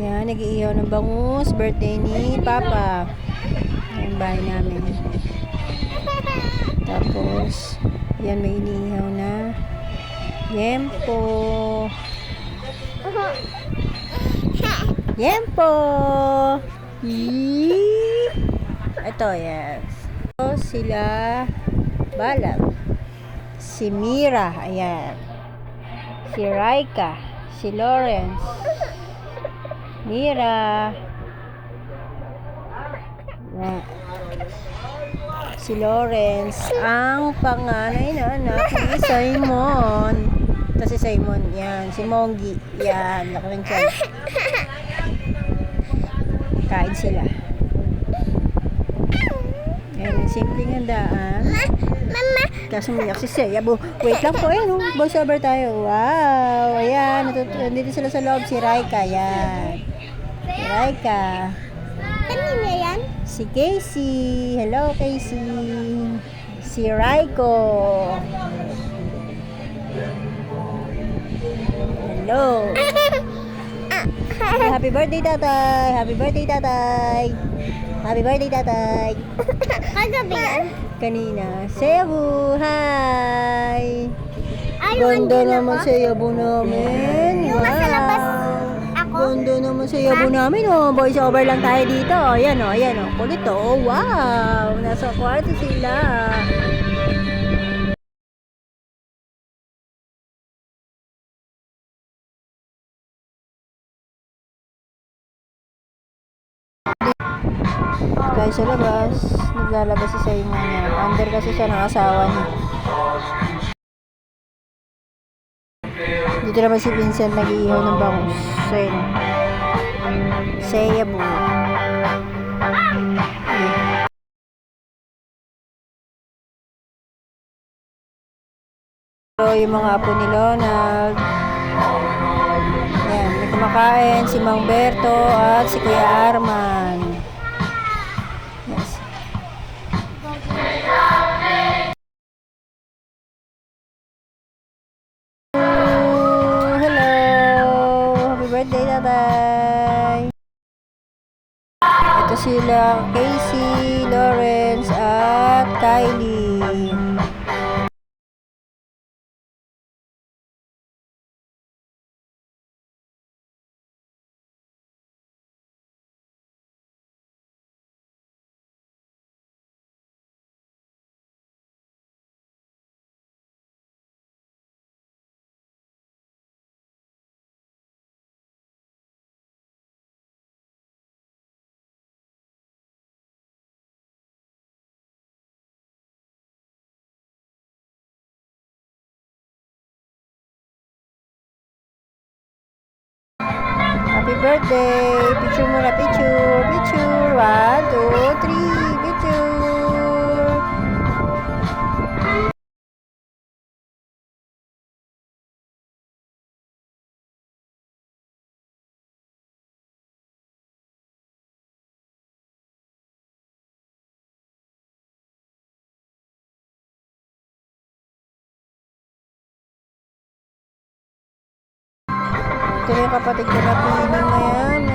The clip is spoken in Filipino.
Yan, nag-iihaw ng bangus. Birthday ni Papa. Yan, bahay namin. Tapos, yan, may iniihaw na yempo. Yempo! Ito, yes. Ito sila Balat. Si Mira, ayan. Si Raika. Si Lawrence. Mira. Ayan. Si Lawrence. Ang panganay na anak ni Simon. Ito si Simon. Yan. Si Monggi. Yan. Laki ng tiyan. Kain sila. Ayan. Simpleng handaan. Kaso umiyak si Seya. Wait lang po. Ayan. Voice over tayo. Wow. Ayan. Nandito sila sa loob. Si Raika. Ayan. Si Raika. Kanina yan? Si Casey. Hello, Casey. Si Raiko. Hello. Happy birthday, tatay. Happy birthday, tatay. Happy birthday, tatay. Kagabi yan? Kanina. Sebu. Hi. Ay, Ganda yung naman sa yabo namin. Yung nasa labas ako? Ganda naman sa yabo namin. Oh. Voice over lang tayo dito. Ayan o. Ayan o. Kulit o. Wow. Nasa kwarto sila. Tayo sa labas. Naglalabas si Simon niya. Under kasi siya ng asawa niya. Dito naman si Vincent nag-iihaw ng bangus. So yun. Seyabu. So yung mga apo ni Ronald. Ayan. May kumakain si Mang Berto at si Kuya Arman. Yes. Birthday, tatay. Ito sila Casey, Lawrence, at Kylie. Happy birthday! Picture muna, picture! Picture! 1, 2, 3! Picture! Ito yung kapatid ko na piling na yan.